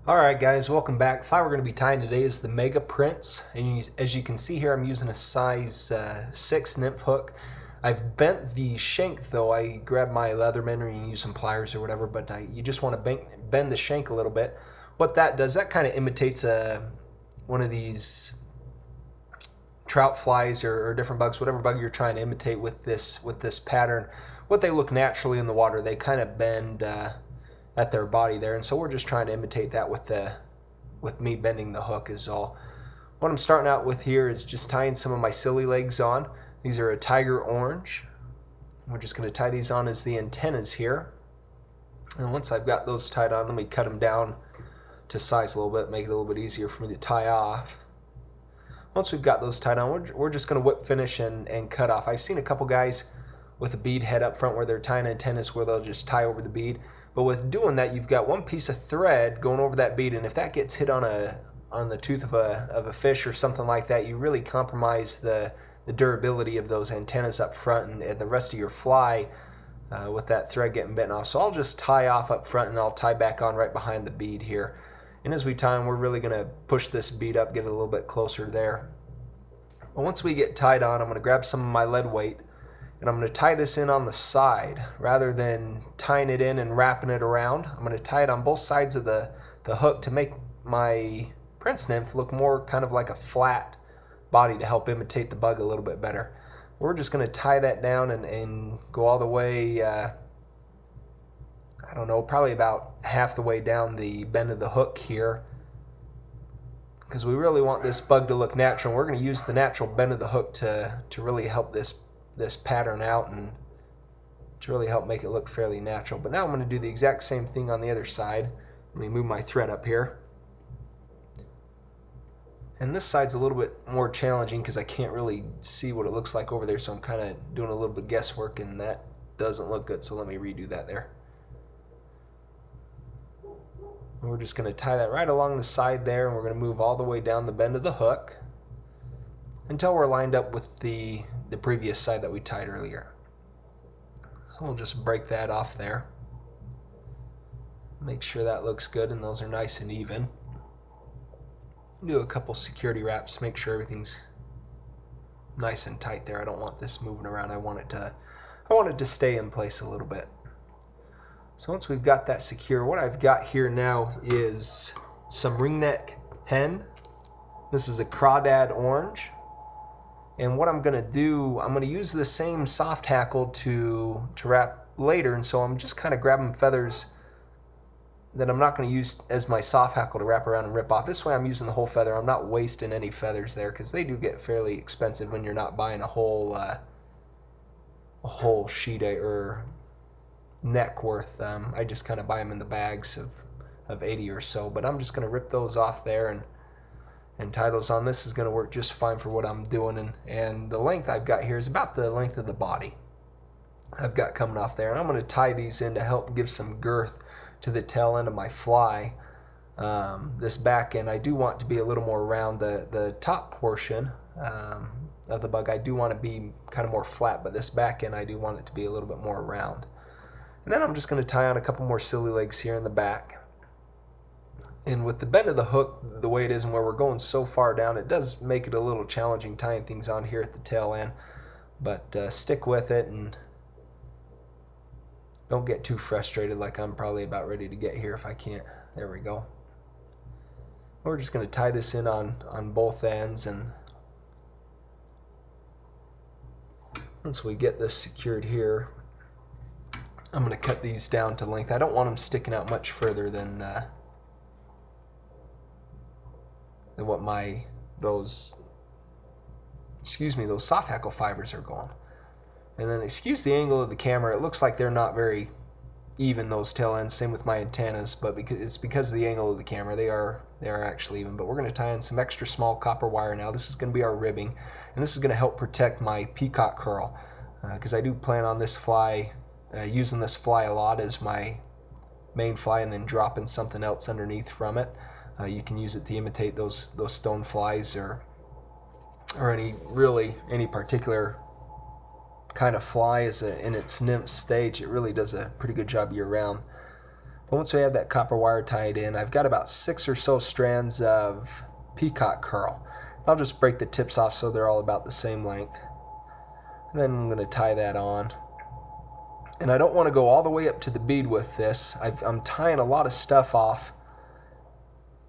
Alright guys, welcome back. The fly we're going to be tying today is the Mega Prince, and as you can see here I'm using a size 6 nymph hook. I've bent the shank though. I grabbed my Leatherman, or you can use some pliers or whatever, but you just want to bend the shank a little bit. What that does, that kind of imitates one of these trout flies or different bugs, whatever bug you're trying to imitate with this pattern. What they look naturally in the water, they kind of bend at their body there, and so we're just trying to imitate that with me bending the hook is all. What I'm starting out with here is just tying some of my silly legs on. These are a tiger orange. We're just going to tie these on as the antennas here, and once I've got those tied on, let me cut them down to size a little bit, make it a little bit easier for me to tie off. Once we've got those tied on, we're just going to whip finish and cut off. I've seen a couple guys with a bead head up front where they're tying antennas where they'll just tie over the bead. But with doing that, you've got one piece of thread going over that bead, and if that gets hit on the tooth of a fish or something like that, you really compromise the durability of those antennas up front and the rest of your fly with that thread getting bent off. So I'll just tie off up front and I'll tie back on right behind the bead here. And as we tie them, we're really going to push this bead up, get it a little bit closer there. But once we get tied on, I'm going to grab some of my lead weight, and I'm going to tie this in on the side. Rather than tying it in and wrapping it around, I'm going to tie it on both sides of the hook to make my Prince nymph look more kind of like a flat body to help imitate the bug a little bit better. We're just going to tie that down and go all the way, I don't know, probably about half the way down the bend of the hook here, because we really want this bug to look natural. We're going to use the natural bend of the hook to really help this pattern out and to really help make it look fairly natural. But now I'm going to do the exact same thing on the other side. Let me move my thread up here. And this side's a little bit more challenging because I can't really see what it looks like over there, so I'm kind of doing a little bit of guesswork, and that doesn't look good, so let me redo that there. And we're just going to tie that right along the side there, and we're going to move all the way down the bend of the hook until we're lined up with the previous side that we tied earlier. So we'll just break that off there. Make sure that looks good and those are nice and even. Do a couple security wraps, make sure everything's nice and tight there. I don't want this moving around. I want it to stay in place a little bit. So once we've got that secure, what I've got here now is some ringneck hen. This is a crawdad orange. And what I'm going to do, I'm going to use the same soft hackle to wrap later, and so I'm just kind of grabbing feathers that I'm not going to use as my soft hackle to wrap around and rip off. This way I'm using the whole feather. I'm not wasting any feathers there, because they do get fairly expensive when you're not buying a whole sheet or neck worth. I just kind of buy them in the bags of 80 or so, but I'm just going to rip those off there and tie those on. This is going to work just fine for what I'm doing, and the length I've got here is about the length of the body I've got coming off there, and I'm going to tie these in to help give some girth to the tail end of my fly. This back end I do want to be a little more round. The top portion of the bug I do want to be kind of more flat, but this back end I do want it to be a little bit more round. And then I'm just going to tie on a couple more silly legs here in the back. And with the bend of the hook the way it is and where we're going so far down, it does make it a little challenging tying things on here at the tail end. But stick with it and don't get too frustrated like I'm probably about ready to get here if I can't. There we go. We're just going to tie this in on both ends, and once we get this secured here, I'm going to cut these down to length. I don't want them sticking out much further than what those soft hackle fibers are going. And then excuse the angle of the camera, it looks like they're not very even, those tail ends. Same with my antennas, but it's because of the angle of the camera, they are actually even. But we're going to tie in some extra small copper wire now. This is going to be our ribbing, and this is going to help protect my peacock curl, because I do plan on this fly using this fly a lot as my main fly, and then dropping something else underneath from it. You can use it to imitate those stone flies or any particular kind of fly in its nymph stage. It really does a pretty good job year round. But once we have that copper wire tied in, I've got about 6 or so strands of peacock curl. I'll just break the tips off so they're all about the same length. And then I'm going to tie that on. And I don't want to go all the way up to the bead with this. I'm tying a lot of stuff off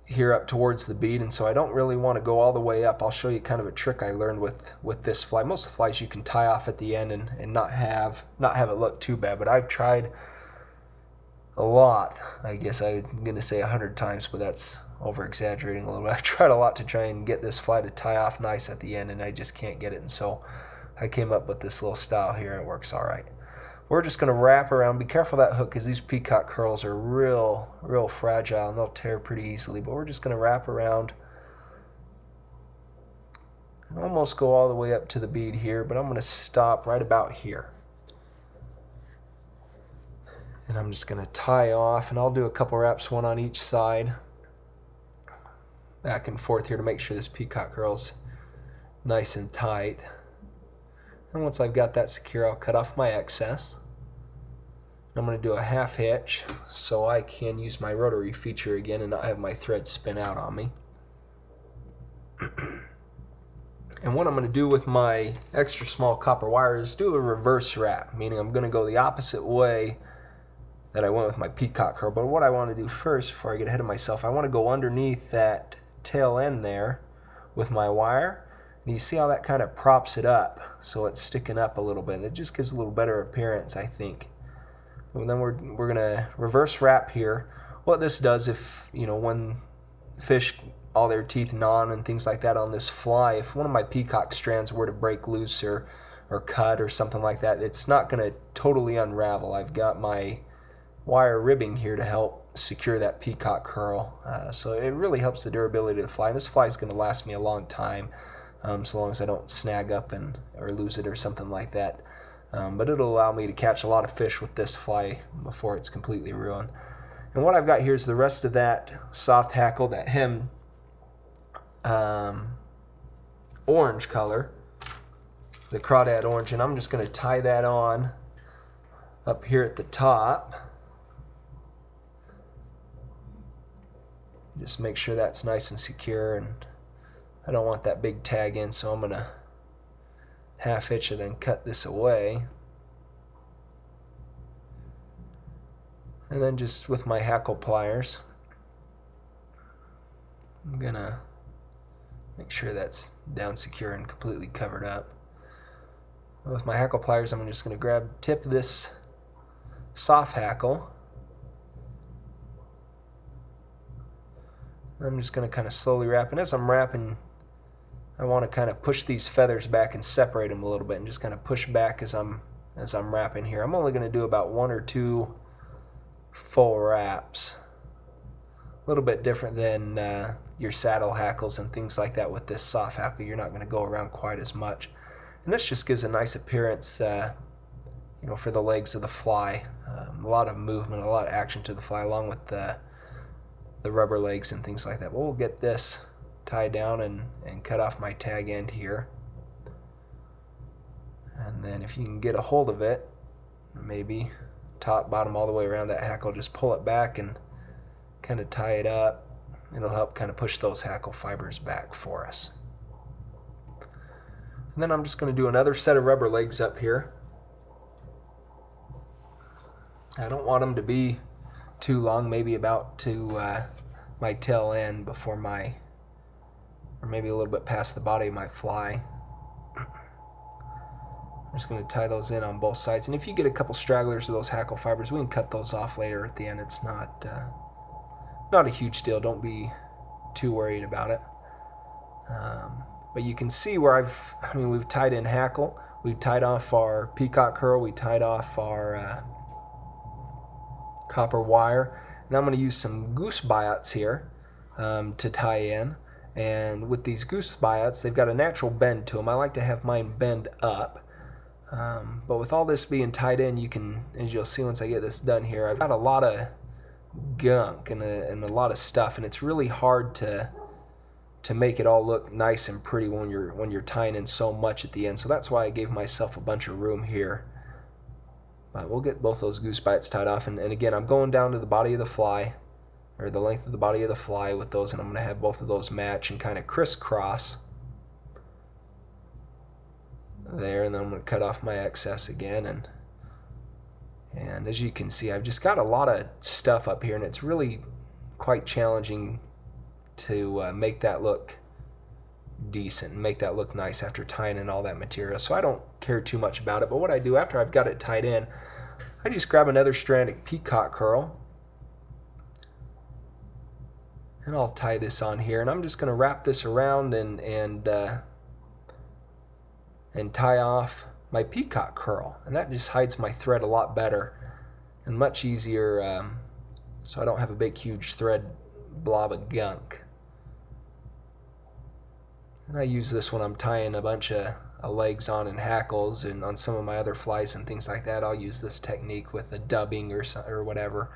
here up towards the bead, and so I don't really want to go all the way up. I'll show you kind of a trick I learned with this fly. Most of the flies you can tie off at the end and not have it look too bad, but I've tried a lot. I guess I'm going to say 100 times, but that's over exaggerating a little bit. I've tried a lot to try and get this fly to tie off nice at the end, and I just can't get it, and so I came up with this little style here, and it works all right. We're just going to wrap around. Be careful of that hook because these peacock curls are real fragile and they'll tear pretty easily. But we're just going to wrap around and almost go all the way up to the bead here, but I'm going to stop right about here. And I'm just going to tie off, and I'll do a couple wraps, one on each side, back and forth here to make sure this peacock curl's nice and tight. And once I've got that secure, I'll cut off my excess. I'm going to do a half hitch so I can use my rotary feature again and not have my thread spin out on me. And what I'm going to do with my extra small copper wire is do a reverse wrap, meaning I'm going to go the opposite way that I went with my peacock curl. But what I want to do first, before I get ahead of myself, I want to go underneath that tail end there with my wire. And you see how that kind of props it up so it's sticking up a little bit, and it just gives a little better appearance, I think. And then we're going to reverse wrap here. What this does, if when fish all their teeth gnaw and things like that on this fly, if one of my peacock strands were to break loose or cut or something like that, it's not going to totally unravel. I've got my wire ribbing here to help secure that peacock curl, so it really helps the durability of the fly. And this fly is going to last me a long time. So long as I don't snag up or lose it or something like that. But it'll allow me to catch a lot of fish with this fly before it's completely ruined. And what I've got here is the rest of that soft hackle, that hem orange color, the crawdad orange, and I'm just going to tie that on up here at the top. Just make sure that's nice and secure, and I don't want that big tag in, so I'm going to half hitch and then cut this away. And then just with my hackle pliers, I'm going to make sure that's down secure and completely covered up. With my hackle pliers, I'm just going to tip this soft hackle. I'm just going to kind of slowly wrap, and as I'm wrapping, I want to kind of push these feathers back and separate them a little bit, and just kind of push back as I'm wrapping here. I'm only going to do about 1 or 2 full wraps. A little bit different than your saddle hackles and things like that. With this soft hackle, you're not going to go around quite as much, and this just gives a nice appearance, for the legs of the fly. A lot of movement, a lot of action to the fly, along with the rubber legs and things like that. But we'll get this tied down and cut off my tag end here. And then if you can get a hold of it, maybe top, bottom, all the way around that hackle, just pull it back and kind of tie it up. It'll help kind of push those hackle fibers back for us. And then I'm just going to do another set of rubber legs up here. I don't want them to be too long, maybe about to my tail end before or maybe a little bit past the body of my fly. I'm just going to tie those in on both sides, and if you get a couple stragglers of those hackle fibers, we can cut those off later at the end. It's not a huge deal. Don't be too worried about it. But you can see where we've tied in hackle, we've tied off our peacock curl, we tied off our copper wire. Now I'm going to use some goose biots here to tie in. And with these goose biots, they've got a natural bend to them. I like to have mine bend up. But with all this being tied in, you can, as you'll see once I get this done here, I've got a lot of gunk and a lot of stuff, and it's really hard to make it all look nice and pretty when you're tying in so much at the end. So that's why I gave myself a bunch of room here But we'll get both those goose bites tied off. And again, I'm going down to the body of the fly, or the length of the body of the fly with those, and I'm going to have both of those match and kind of crisscross there. And then I'm going to cut off my excess again. And as you can see, I've just got a lot of stuff up here, and it's really quite challenging to make that look decent and make that look nice after tying in all that material. So I don't care too much about it, but what I do after I've got it tied in, I just grab another strand of peacock curl, and I'll tie this on here, and I'm just going to wrap this around and tie off my peacock curl, and that just hides my thread a lot better and much easier, so I don't have a big huge thread blob of gunk. And I use this when I'm tying a bunch of legs on and hackles, and on some of my other flies and things like that I'll use this technique with a dubbing or whatever,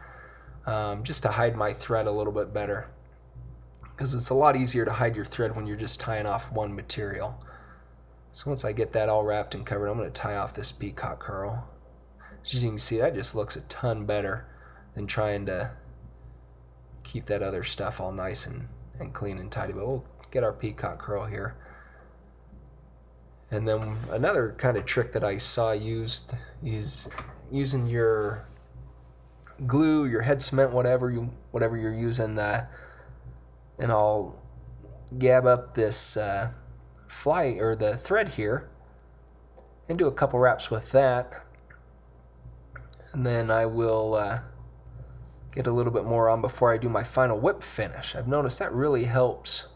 just to hide my thread a little bit better, because it's a lot easier to hide your thread when you're just tying off one material. So once I get that all wrapped and covered, I'm going to tie off this peacock curl. As you can see, that just looks a ton better than trying to keep that other stuff all nice and clean and tidy. But we'll get our peacock curl here. And then another kind of trick that I saw used is using your glue, your head cement, whatever you're using, and I'll gab up this fly or the thread here and do a couple wraps with that, and then I will get a little bit more on before I do my final whip finish. I've noticed that really helps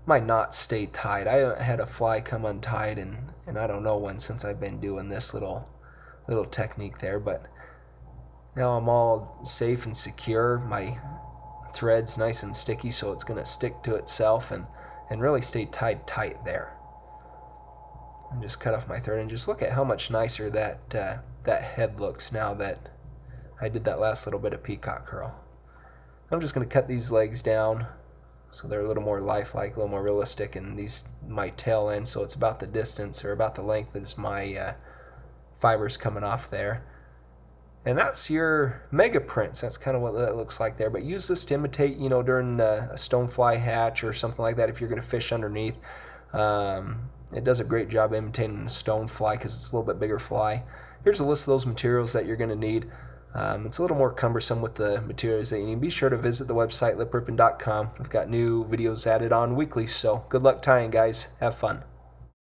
my knot stay tied. I had a fly come untied and I don't know when since I've been doing this little technique there, but now I'm all safe and secure. My thread's nice and sticky, so it's going to stick to itself and really stay tied tight there. And just cut off my thread, and just look at how much nicer that head looks now that I did that last little bit of peacock curl. I'm just going to cut these legs down so they're a little more lifelike, a little more realistic, and these my tail end, so it's about the distance or about the length as my fibers coming off there. And that's your Mega Prince. That's kind of what that looks like there. But use this to imitate, during a stonefly hatch or something like that if you're going to fish underneath. It does a great job imitating a stonefly because it's a little bit bigger fly. Here's a list of those materials that you're going to need. It's a little more cumbersome with the materials that you need. Be sure to visit the website liprippin.com. We've got new videos added on weekly, so good luck tying, guys. Have fun.